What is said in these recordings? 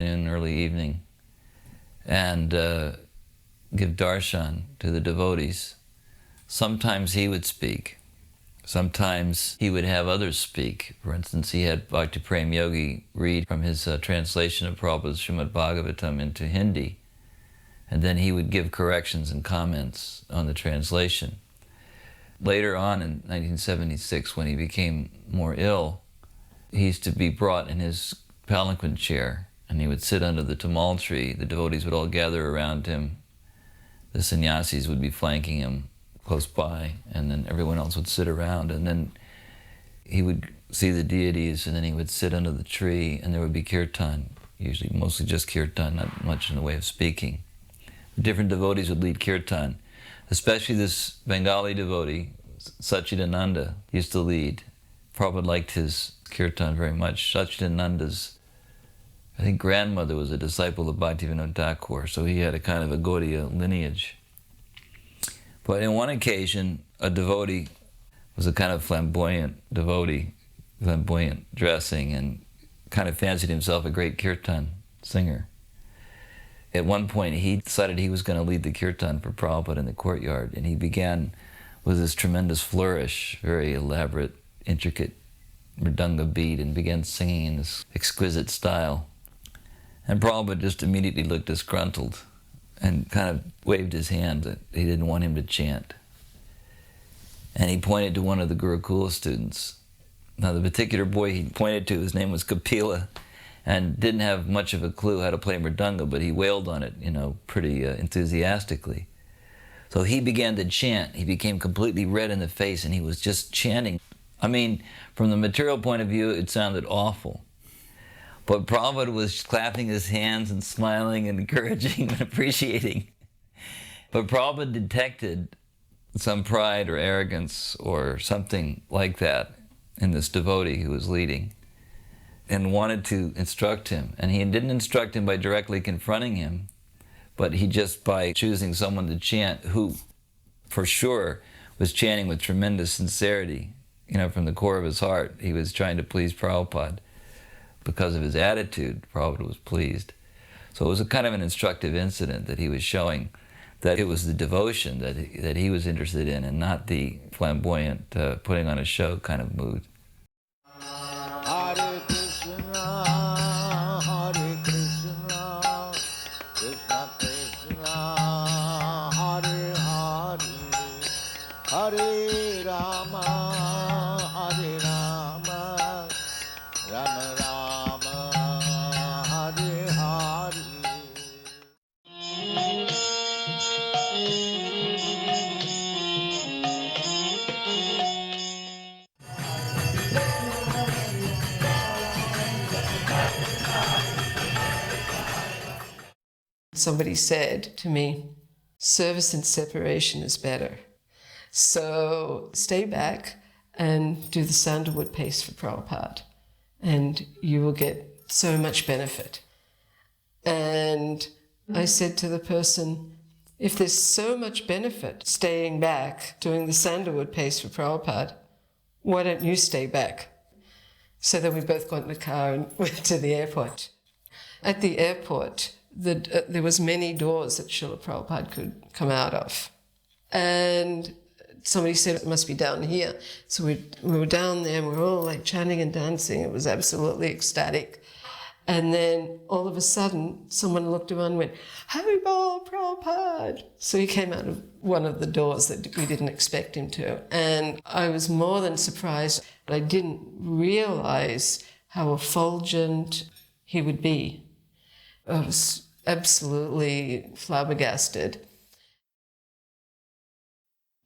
in early evening and give darshan to the devotees. Sometimes he would speak. Sometimes he would have others speak. For instance, he had Bhakti Prem Yogi read from his translation of Prabhupada's Srimad Bhagavatam into Hindi, and then he would give corrections and comments on the translation. Later on in 1976, when he became more ill, he used to be brought in his palanquin chair, and he would sit under the tamal tree. The devotees would all gather around him. The sannyasis would be flanking him close by, and then everyone else would sit around, and then he would see the deities, and then he would sit under the tree, and there would be kirtan, usually mostly just kirtan, not much in the way of speaking. Different devotees would lead kirtan, especially this Bengali devotee, Satchidananda, used to lead. Prabhupada liked his kirtan very much. Satchidananda's, I think, grandmother was a disciple of Bhaktivinoda Thakur, so he had a kind of a Gaudiya lineage. But in one occasion, a devotee was a kind of flamboyant devotee, flamboyant dressing, and kind of fancied himself a great kirtan singer. At one point, he decided he was going to lead the kirtan for Prabhupada in the courtyard, and he began with this tremendous flourish, very elaborate, intricate mridanga beat, and began singing in this exquisite style. And Prabhupada just immediately looked disgruntled and kind of waved his hand that he didn't want him to chant. And he pointed to one of the Gurukula students. Now, the particular boy he pointed to, his name was Kapila, and didn't have much of a clue how to play mridanga, but he wailed on it, pretty enthusiastically. So he began to chant. He became completely red in the face, and he was just chanting. I mean, from the material point of view, it sounded awful. But Prabhupada was clapping his hands and smiling and encouraging and appreciating. But Prabhupada detected some pride or arrogance or something like that in this devotee who was leading, and wanted to instruct him. And he didn't instruct him by directly confronting him, but he just by choosing someone to chant who, for sure, was chanting with tremendous sincerity, from the core of his heart. He was trying to please Prabhupada. Because of his attitude, Prabhupada was pleased. So it was a kind of an instructive incident that he was showing that it was the devotion that he was interested in, and not the flamboyant, putting on a show kind of mood. Hare Krishna, Hare Krishna, Krishna Krishna, Hare Hare, Hare Rama, Hare Rama, Rama Rama, Hare Hare. Somebody said to me, service and separation is better. So stay back and do the sandalwood paste for Prabhupada, and you will get so much benefit. And I said to the person, if there's so much benefit staying back, doing the sandalwood paste for Prabhupada, why don't you stay back? So then we both got in the car and went to the airport. At the airport, there was many doors that Srila Prabhupada could come out of. And somebody said it must be down here. So we were down there and we were all like chanting and dancing. It was absolutely ecstatic. And then all of a sudden, someone looked around and went, Hari Bol Prabhupada. So he came out of one of the doors that we didn't expect him to. And I was more than surprised. I didn't realize how effulgent he would be. I was absolutely flabbergasted.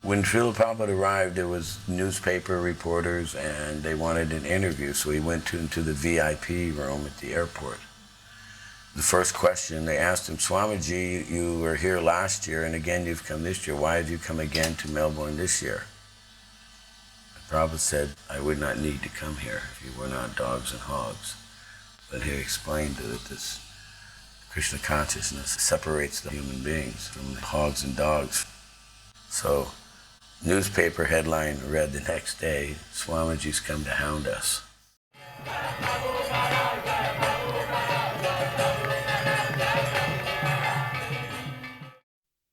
When Srila Prabhupada arrived, there was newspaper reporters and they wanted an interview, so he went into the VIP room at the airport. The first question they asked him, Swamiji, you were here last year and again you've come this year. Why have you come again to Melbourne this year? Prabhupada said, I would not need to come here if you were not dogs and hogs. But he explained that this Krishna consciousness separates the human beings from the hogs and dogs. So, newspaper headline read the next day, Swamiji's come to hound us.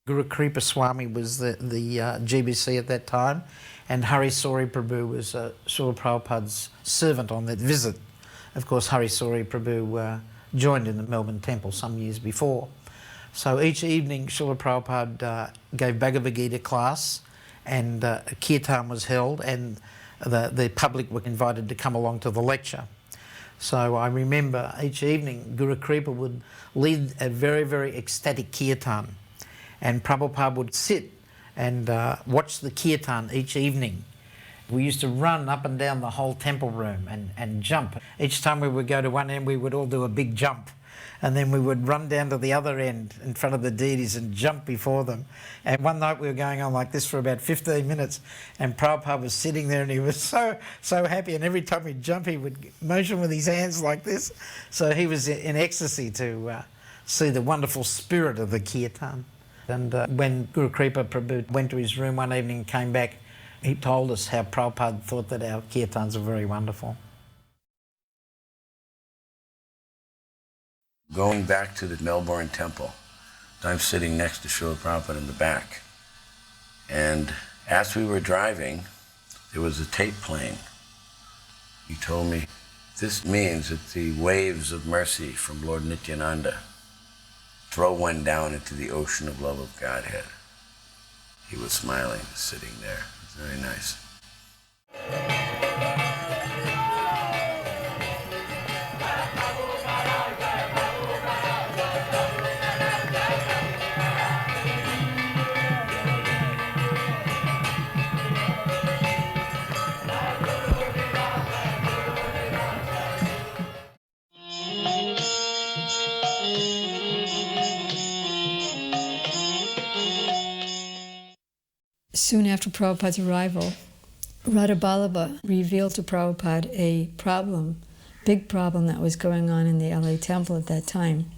Guru Kripa Swami was the GBC at that time, and Hari Sori Prabhu was Srila Prabhupada's servant on that visit. Of course, Hari Sori Prabhu joined in the Melbourne Temple some years before. So each evening, Srila Prabhupada gave Bhagavad Gita class, and a kirtan was held, and the public were invited to come along to the lecture. So I remember each evening, Guru Kripa would lead a very, very ecstatic kirtan, and Prabhupada would sit and watch the kirtan each evening. We used to run up and down the whole temple room and jump. Each time we would go to one end, we would all do a big jump. And then we would run down to the other end in front of the deities and jump before them. And one night we were going on like this for about 15 minutes, and Prabhupada was sitting there and he was so happy, and every time he'd jump he would motion with his hands like this. So he was in ecstasy to see the wonderful spirit of the kirtan. And when Guru Kripa Prabhu went to his room one evening and came back, he told us how Prabhupada thought that our kirtans are very wonderful. Going back to the Melbourne Temple, I'm sitting next to Srila Prabhupada in the back. And as we were driving, there was a tape playing. He told me, this means that the waves of mercy from Lord Nityananda throw one down into the ocean of love of Godhead. He was smiling, sitting there. It was very nice. Soon after Prabhupada's arrival, Radha Ballabha revealed to Prabhupada a problem, big problem that was going on in the LA temple at that time.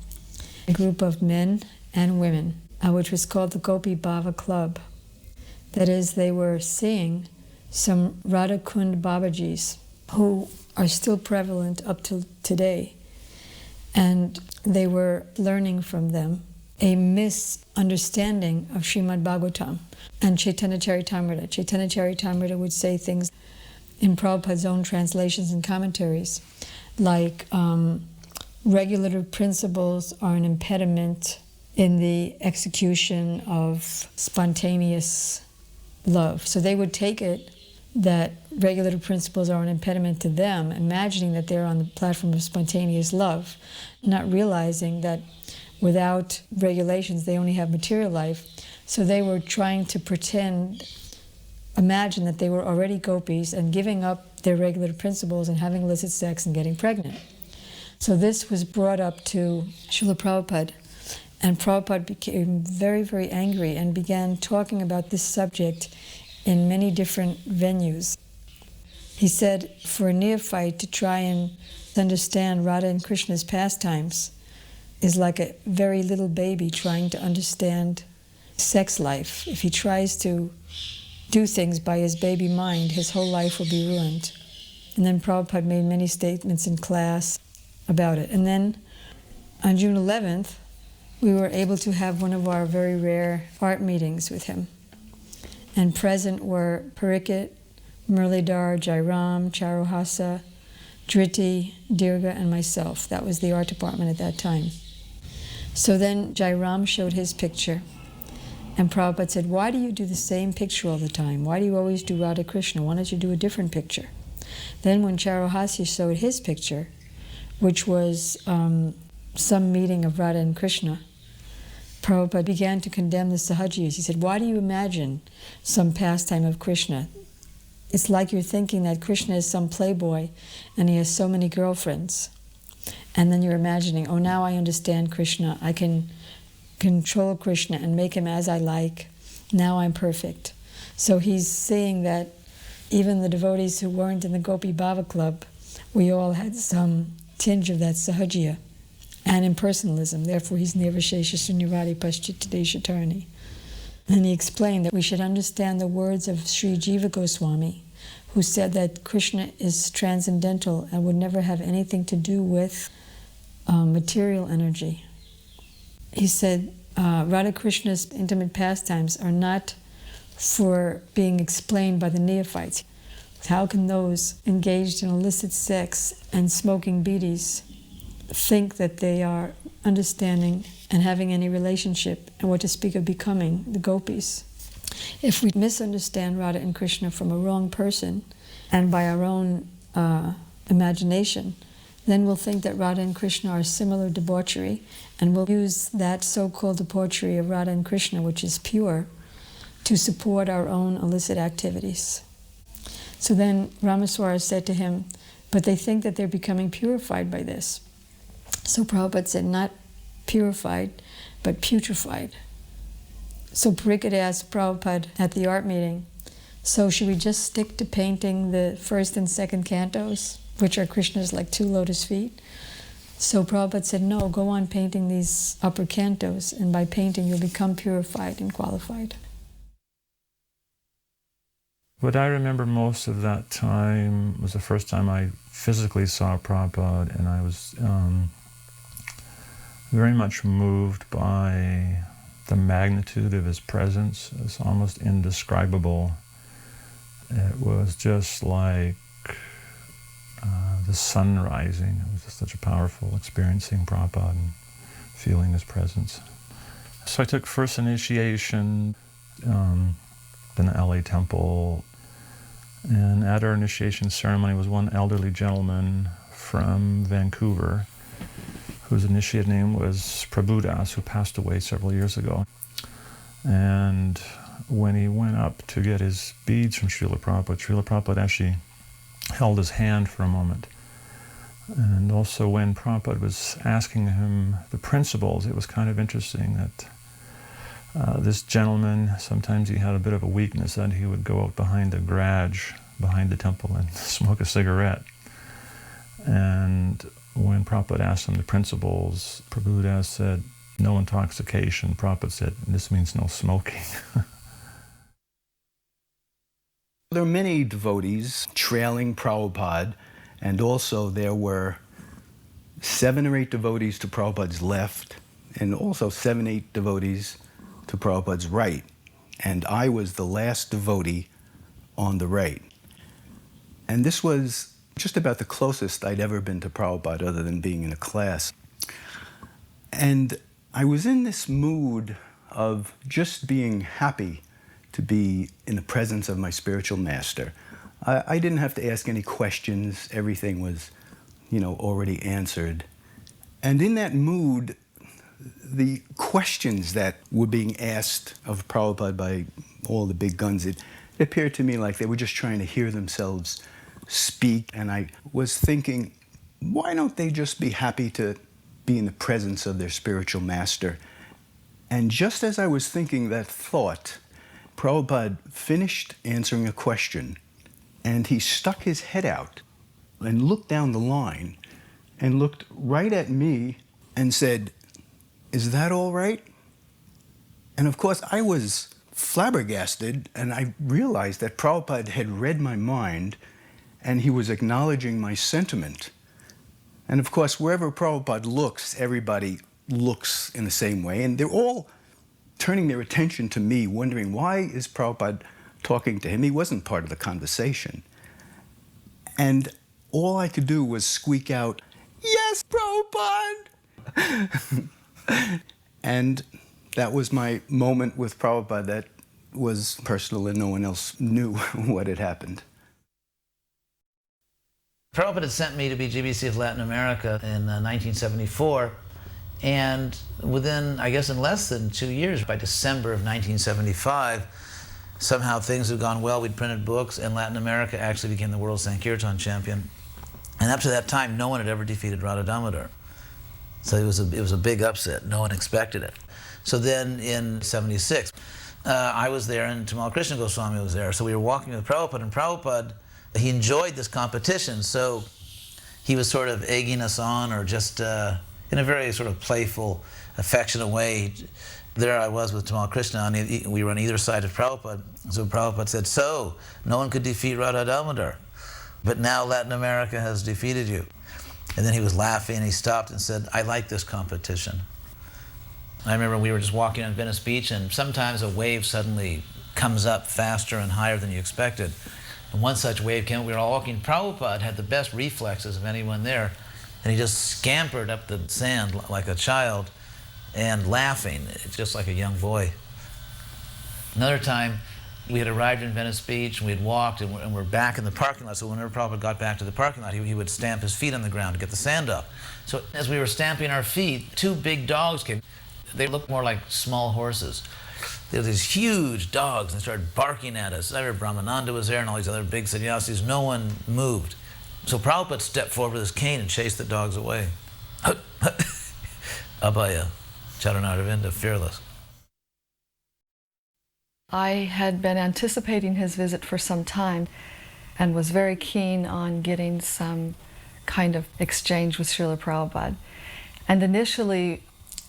A group of men and women, which was called the Gopi Bhava Club. That is, they were seeing some Radha Kund Babajis who are still prevalent up to today. And they were learning from them a misunderstanding of Srimad Bhagavatam and Chaitanya Charitamrita. Chaitanya Charitamrita would say things in Prabhupada's own translations and commentaries, like regulative principles are an impediment in the execution of spontaneous love. So they would take it that regulative principles are an impediment to them, imagining that they're on the platform of spontaneous love, not realizing that without regulations they only have material life. So they were trying to imagine that they were already gopis and giving up their regulative principles and having illicit sex and getting pregnant. So this was brought up to Srila Prabhupada, and Prabhupada became very, very angry and began talking about this subject in many different venues. He said, for a neophyte to try and understand Radha and Krishna's pastimes is like a very little baby trying to understand sex life. If he tries to do things by his baby mind, his whole life will be ruined. And then Prabhupada made many statements in class about it. And then on June 11th, we were able to have one of our very rare art meetings with him. And present were Parikit, Murlidhar, Jairam, Charuhasa, Dhriti, Dirga, and myself. That was the art department at that time. So then Jairam showed his picture, and Prabhupada said, why do you do the same picture all the time? Why do you always do Radha Krishna? Why don't you do a different picture? Then when Charuhasa showed his picture, which was some meeting of Radha and Krishna, Prabhupada began to condemn the Sahajiyas. He said, why do you imagine some pastime of Krishna? It's like you're thinking that Krishna is some playboy and he has so many girlfriends. And then you're imagining, oh, now I understand Krishna. I can control Krishna and make him as I like. Now I'm perfect. So he's saying that even the devotees who weren't in the Gopi Bhava Club, we all had some tinge of that Sahajiya and impersonalism. Therefore, he's Nirvishesha Sunyavadi Paschitadeshatarani. And he explained that we should understand the words of Sri Jiva Goswami, who said that Krishna is transcendental and would never have anything to do with material energy. He said Radha Krishna's intimate pastimes are not for being explained by the neophytes. How can those engaged in illicit sex and smoking bidis think that they are understanding and having any relationship, and what to speak of becoming the gopis? If we misunderstand Radha and Krishna from a wrong person and by our own imagination, then we'll think that Radha and Krishna are similar debauchery, and we'll use that so-called debauchery of Radha and Krishna, which is pure, to support our own illicit activities. So then Ramaswara said to him, but they think that they're becoming purified by this. So Prabhupada said, not purified, but putrefied. So Pariksit asked Prabhupada at the art meeting, so should we just stick to painting the first and second cantos, which are Krishna's like 2 lotus feet? So Prabhupada said, no, go on painting these upper cantos, and by painting you'll become purified and qualified. What I remember most of that time was the first time I physically saw Prabhupada, and I was very much moved by the magnitude of his presence. It was almost indescribable. It was just like the sun rising. It was just such a powerful experience seeing Prabhupada and feeling his presence. So I took first initiation in the LA temple, and at our initiation ceremony was one elderly gentleman from Vancouver whose initiate name was Prabhupada, who passed away several years ago. And when he went up to get his beads from Srila Prabhupada actually held his hand for a moment. And also when Prabhupada was asking him the principles, it was kind of interesting that this gentleman, sometimes he had a bit of a weakness that he would go out behind the garage, behind the temple, and smoke a cigarette. And when Prabhupada asked him the principles, Prabhupada said, no intoxication. Prabhupada said, this means no smoking. There are many devotees trailing Prabhupada, and also there were 7 or 8 devotees to Prabhupada's left, and also 7, 8 devotees to Prabhupada's right. And I was the last devotee on the right. And this was just about the closest I'd ever been to Prabhupada other than being in a class. And I was in this mood of just being happy to be in the presence of my spiritual master. I didn't have to ask any questions. Everything was, already answered. And in that mood, the questions that were being asked of Prabhupada by all the big guns, it appeared to me like they were just trying to hear themselves speak. And I was thinking, why don't they just be happy to be in the presence of their spiritual master? And just as I was thinking that thought, Prabhupada finished answering a question, and he stuck his head out and looked down the line and looked right at me and said, is that all right? And of course, I was flabbergasted, and I realized that Prabhupada had read my mind, and he was acknowledging my sentiment. And of course, wherever Prabhupada looks, everybody looks in the same way, and they're all turning their attention to me, wondering, why is Prabhupada talking to him? He wasn't part of the conversation. And all I could do was squeak out, yes, Prabhupada! And that was my moment with Prabhupada that was personal, and no one else knew what had happened. Prabhupada had sent me to be GBC of Latin America in 1974, and within, I guess in less than 2 years, by December of 1975, somehow things had gone well. We'd printed books, and Latin America actually became the world Sankirtan champion. And up to that time, no one had ever defeated Radha Damodar. So it was a big upset. No one expected it. So then in '76, I was there, and Tamal Krishna Goswami was there. So we were walking with Prabhupada, and Prabhupada, he enjoyed this competition, so he was sort of egging us on, or just in a very sort of playful, affectionate way. There I was with Tamal Krishna, and we were on either side of Prabhupada. So Prabhupada said, so, no one could defeat Radha Damodar, but now Latin America has defeated you. And then he was laughing, and he stopped and said, I like this competition. I remember we were just walking on Venice Beach, and sometimes a wave suddenly comes up faster and higher than you expected. And one such wave came, we were all walking. Prabhupada had the best reflexes of anyone there, and he just scampered up the sand like a child and laughing, just like a young boy. Another time, we had arrived in Venice Beach, and we had walked, and we're back in the parking lot. So whenever Prabhupada got back to the parking lot, he would stamp his feet on the ground to get the sand up. So as we were stamping our feet, two big dogs came. They looked more like small horses. They were these huge dogs, and they started barking at us. I remember Brahmananda was there, and all these other big sannyasis. No one moved. So Prabhupada stepped forward with his cane and chased the dogs away. Abhaya, Charanaravinda, fearless. I had been anticipating his visit for some time and was very keen on getting some kind of exchange with Srila Prabhupada. And initially,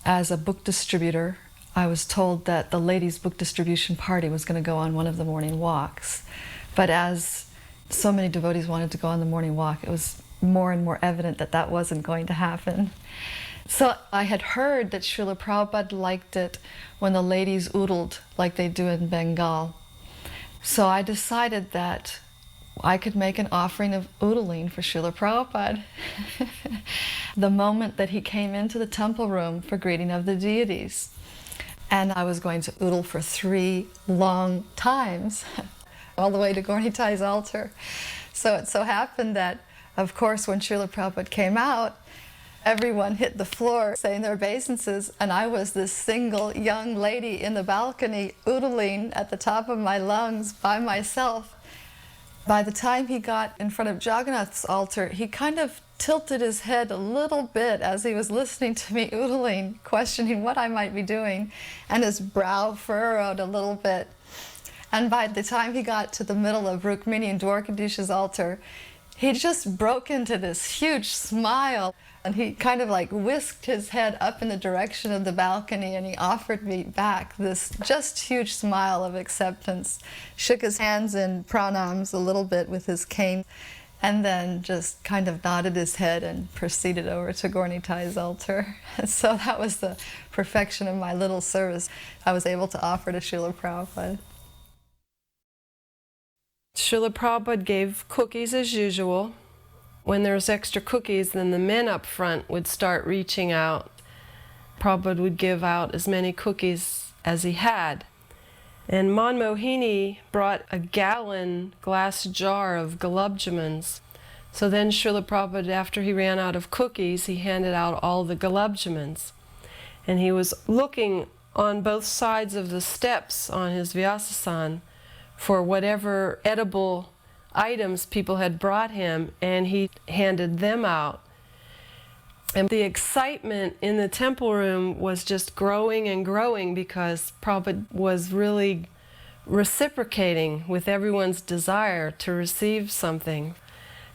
as a book distributor, I was told that the ladies' book distribution party was going to go on one of the morning walks. But as so many devotees wanted to go on the morning walk, it was more and more evident that that wasn't going to happen. So I had heard that Srila Prabhupada liked it when the ladies oodled like they do in Bengal. So I decided that I could make an offering of oodling for Srila Prabhupada. The moment that he came into the temple room for greeting of the deities. And I was going to oodle for 3 long times, all the way to Gaurnitai's altar. So it so happened that, of course, when Srila Prabhupada came out, everyone hit the floor saying their obeisances, and I was this single young lady in the balcony oodling at the top of my lungs by myself. By the time he got in front of Jagannath's altar, he kind of tilted his head a little bit as he was listening to me oodling, questioning what I might be doing, and his brow furrowed a little bit. And by the time he got to the middle of Rukmini and Dwarkadish's altar, he just broke into this huge smile. And he kind of like whisked his head up in the direction of the balcony, and he offered me back this just huge smile of acceptance, shook his hands in pranams a little bit with his cane, and then just kind of nodded his head and proceeded over to Gaurnitai's altar. And so that was the perfection of my little service I was able to offer to Srila Prabhupada. Srila Prabhupada gave cookies as usual. When there was extra cookies, then the men up front would start reaching out. Prabhupada would give out as many cookies as he had. And Manmohini brought a gallon glass jar of gulab-jamans. So then Srila Prabhupada, after he ran out of cookies, he handed out all the gulab-jamans. And he was looking on both sides of the steps on his Vyasasan for whatever edible items people had brought him, and he handed them out. And the excitement in the temple room was just growing and growing because Prabhupada was really reciprocating with everyone's desire to receive something.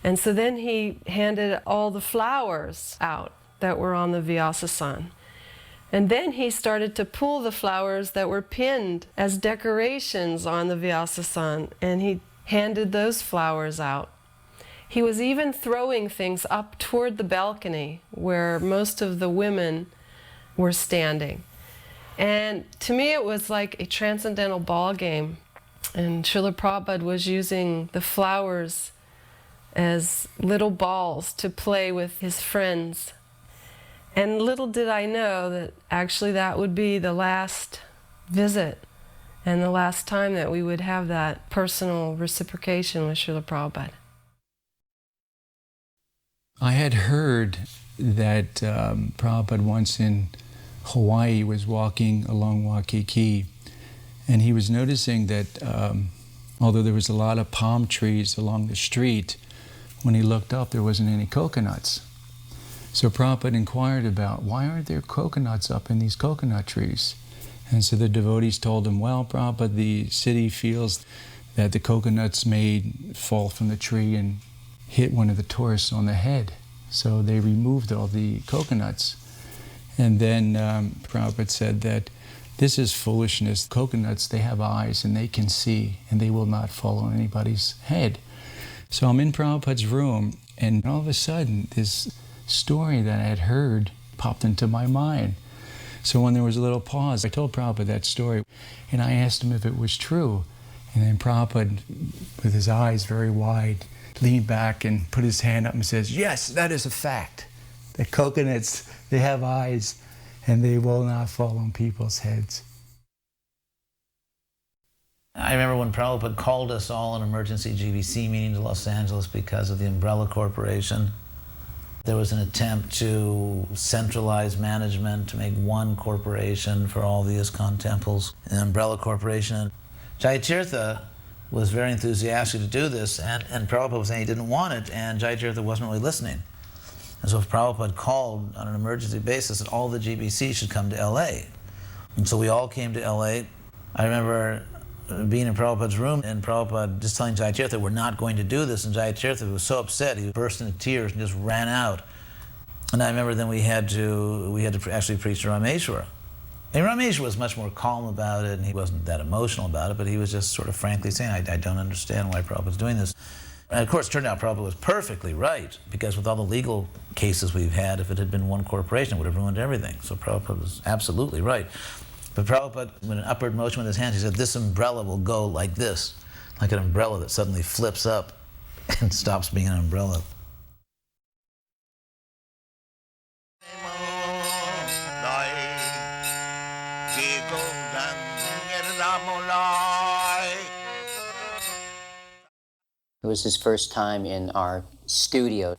And so then he handed all the flowers out that were on the Vyasasan. And then he started to pull the flowers that were pinned as decorations on the Vyasasan, and he handed those flowers out. He was even throwing things up toward the balcony where most of the women were standing. And to me it was like a transcendental ball game. And Srila Prabhupada was using the flowers as little balls to play with his friends. And little did I know that actually that would be the last visit and the last time that we would have that personal reciprocation with Srila Prabhupada. I had heard that Prabhupada once in Hawaii was walking along Waikiki, and he was noticing that although there was a lot of palm trees along the street, when he looked up there wasn't any coconuts. So Prabhupada inquired about, why aren't there coconuts up in these coconut trees? And so the devotees told him, well, Prabhupada, the city feels that the coconuts may fall from the tree and hit one of the tourists on the head. So they removed all the coconuts. And then Prabhupada said that this is foolishness. Coconuts, they have eyes and they can see, and they will not fall on anybody's head. So I'm in Prabhupada's room, and all of a sudden this story that I had heard popped into my mind. So when there was a little pause, I told Prabhupada that story, and I asked him if it was true. And then Prabhupada, with his eyes very wide, leaned back and put his hand up and says, yes, that is a fact. That coconuts, they have eyes, and they will not fall on people's heads. I remember when Prabhupada called us all an emergency GBC meeting to Los Angeles because of the Umbrella Corporation. There was an attempt to centralize management, to make one corporation for all the ISKCON temples, an Umbrella Corporation. Jayatirtha was very enthusiastic to do this, and Prabhupada was saying he didn't want it, and Jayatirtha wasn't really listening. And so Prabhupada called on an emergency basis that all the GBC should come to LA. And so we all came to LA. I remember being in Prabhupada's room and Prabhupada just telling Jayatirtha, we're not going to do this, and Jayatirtha was so upset, he burst into tears and just ran out. And I remember then we had to actually preach to Rameshwara. And Rameshwara was much more calm about it, and he wasn't that emotional about it, but he was just sort of frankly saying, I don't understand why Prabhupada's doing this. And of course, it turned out Prabhupada was perfectly right, because with all the legal cases we've had, if it had been one corporation, it would have ruined everything. So Prabhupada was absolutely right. But Prabhupada, with an upward motion with his hands, he said, this umbrella will go like this, like an umbrella that suddenly flips up and stops being an umbrella. It was his first time in our studio.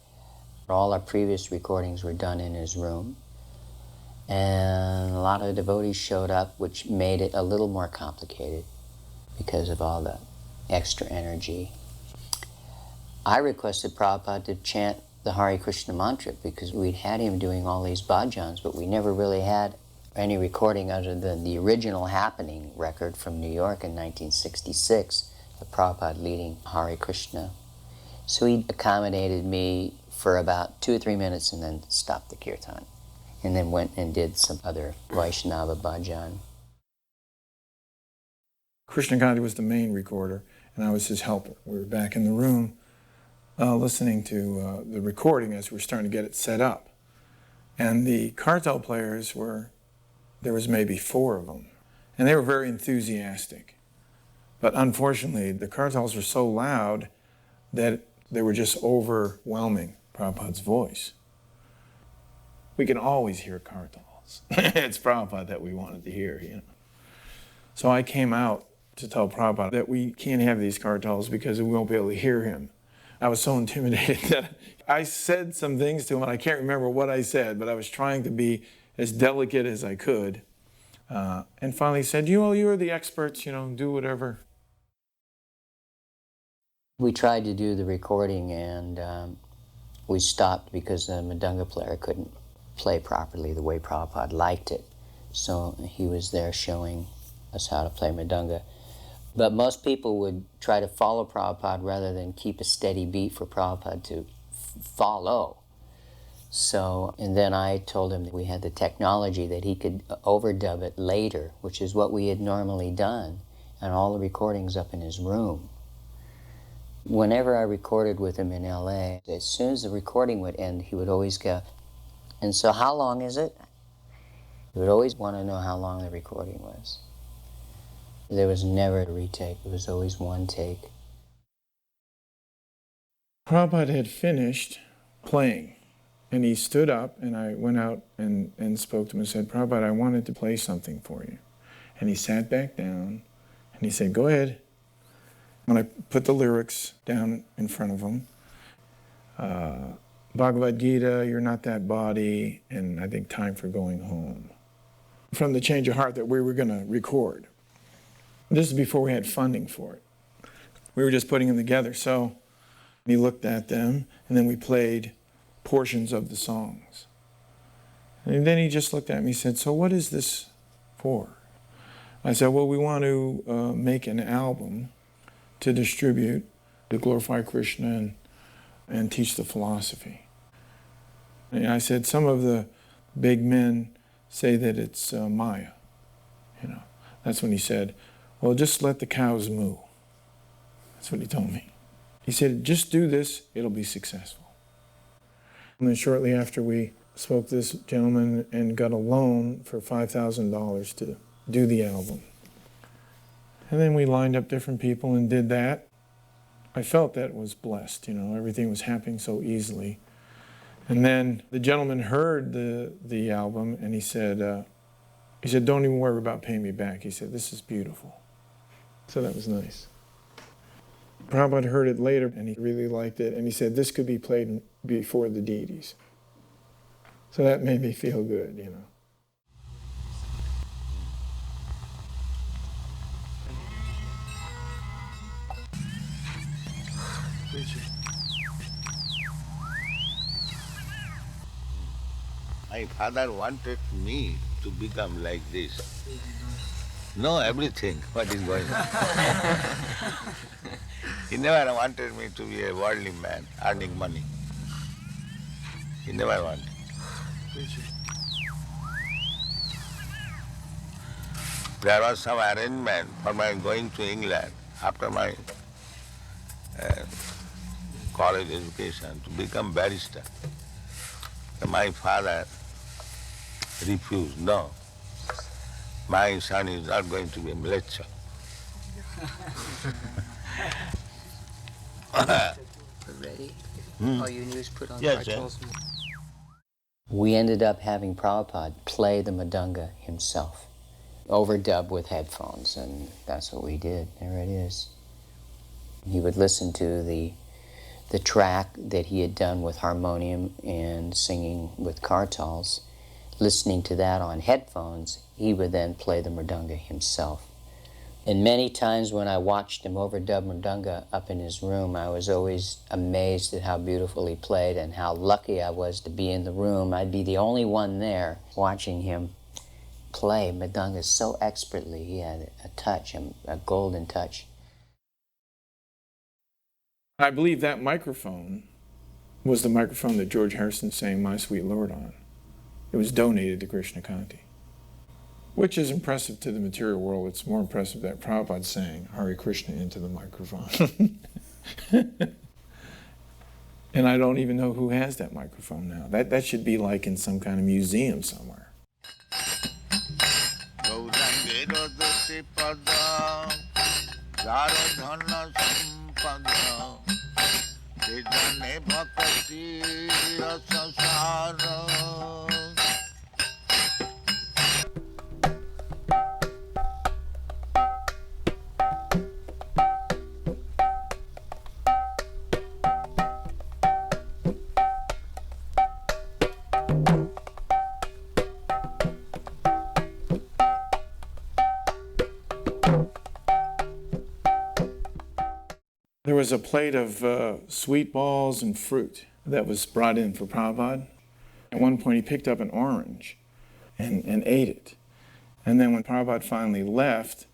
All our previous recordings were done in his room. And a lot of devotees showed up, which made it a little more complicated because of all the extra energy. I requested Prabhupada to chant the Hare Krishna mantra because we'd had him doing all these bhajans, but we never really had any recording other than the original happening record from New York in 1966, the Prabhupada leading Hare Krishna. So he accommodated me for about 2 or 3 minutes and then stopped the kirtan. And then went and did some other Vaishnava bhajan. Krishna Gandhi was the main recorder, and I was his helper. We were back in the room listening to the recording as we were starting to get it set up. And the kartal players there was maybe 4 of them, and they were very enthusiastic. But unfortunately, the kartals were so loud that they were just overwhelming Prabhupada's voice. We can always hear kartals. It's Prabhupada that we wanted to hear, you know. So I came out to tell Prabhupada that we can't have these kartals because we won't be able to hear him. I was so intimidated that I said some things to him, and I can't remember what I said, but I was trying to be as delicate as I could. And finally said, you're the experts, do whatever. We tried to do the recording, and we stopped because the Mridanga player couldn't play properly the way Prabhupada liked it. So he was there showing us how to play Mridanga. But most people would try to follow Prabhupada rather than keep a steady beat for Prabhupada to follow. So, and then I told him that we had the technology that he could overdub it later, which is what we had normally done, and all the recordings up in his room. Whenever I recorded with him in LA, as soon as the recording would end, he would always go, and so how long is it? He would always want to know how long the recording was. There was never a retake. It was always one take. Prabhupada had finished playing, and he stood up, and I went out and spoke to him and said, Prabhupada, I wanted to play something for you. And he sat back down, and he said, go ahead. When I put the lyrics down in front of him, Bhagavad Gita, You're Not That Body, and I think Time for Going Home. From the Change of Heart that we were going to record. This is before we had funding for it. We were just putting them together. So he looked at them, and then we played portions of the songs. And then he just looked at me and said, so what is this for? I said, well, we want to make an album to distribute, to glorify Krishna and teach the philosophy. And I said, some of the big men say that it's Maya. That's when he said, well, just let the cows moo. That's what he told me. He said, just do this, it'll be successful. And then shortly after we spoke to this gentleman and got a loan for $5,000 to do the album. And then we lined up different people and did that. I felt that was blessed, you know, everything was happening so easily. And then the gentleman heard the album and he said, don't even worry about paying me back. He said, this is beautiful. So that was nice. Prabhupada heard it later and he really liked it, and he said this could be played before the deities. So that made me feel good, you know. My father wanted me to become like this. Know everything, what is going on. He never wanted me to be a worldly man, earning money. He never wanted. There was some arrangement for my going to England after my college education to become barrister. My father refused. No, my son is not going to be a lecturer. Ready? All you news put on Yes, cartels. We ended up having Prabhupada play the Madanga himself, overdub with headphones, and that's what we did. There it is. He would listen to the track that he had done with harmonium and singing with kartals. Listening to that on headphones, he would then play the mridanga himself. And many times when I watched him overdub mridanga up in his room, I was always amazed at how beautiful he played and how lucky I was to be in the room. I'd be the only one there watching him play mridanga so expertly. He had a touch, a golden touch. I believe that microphone was the microphone that George Harrison sang My Sweet Lord on. It was donated to Krishna Kanti, which is impressive to the material world. It's more impressive that Prabhupada sang Hare Krishna into the microphone. And I don't even know who has that microphone now. That should be like in some kind of museum somewhere. There was a plate of sweet balls and fruit that was brought in for Prabhupada. At one point he picked up an orange and ate it. And then when Prabhupada finally left,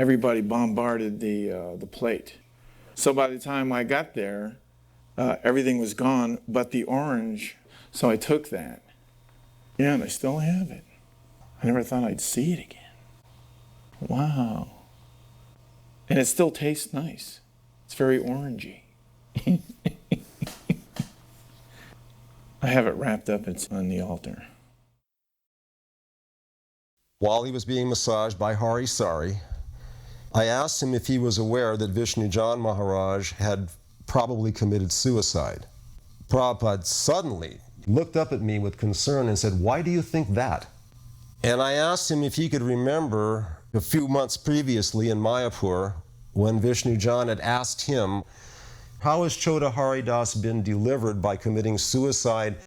everybody bombarded the plate. So by the time I got there, everything was gone but the orange. So I took that. Yeah, and I still have it. I never thought I'd see it again. Wow. And it still tastes nice. It's very orangey. I have it wrapped up, it's on the altar. While he was being massaged by Hari Sari, I asked him if he was aware that Vishnujan Maharaj had probably committed suicide. Prabhupada suddenly looked up at me with concern and said, "Why do you think that?" And I asked him if he could remember a few months previously in Mayapur when Vishnujan had asked him, "How has Chota Haridas been delivered by committing suicide?"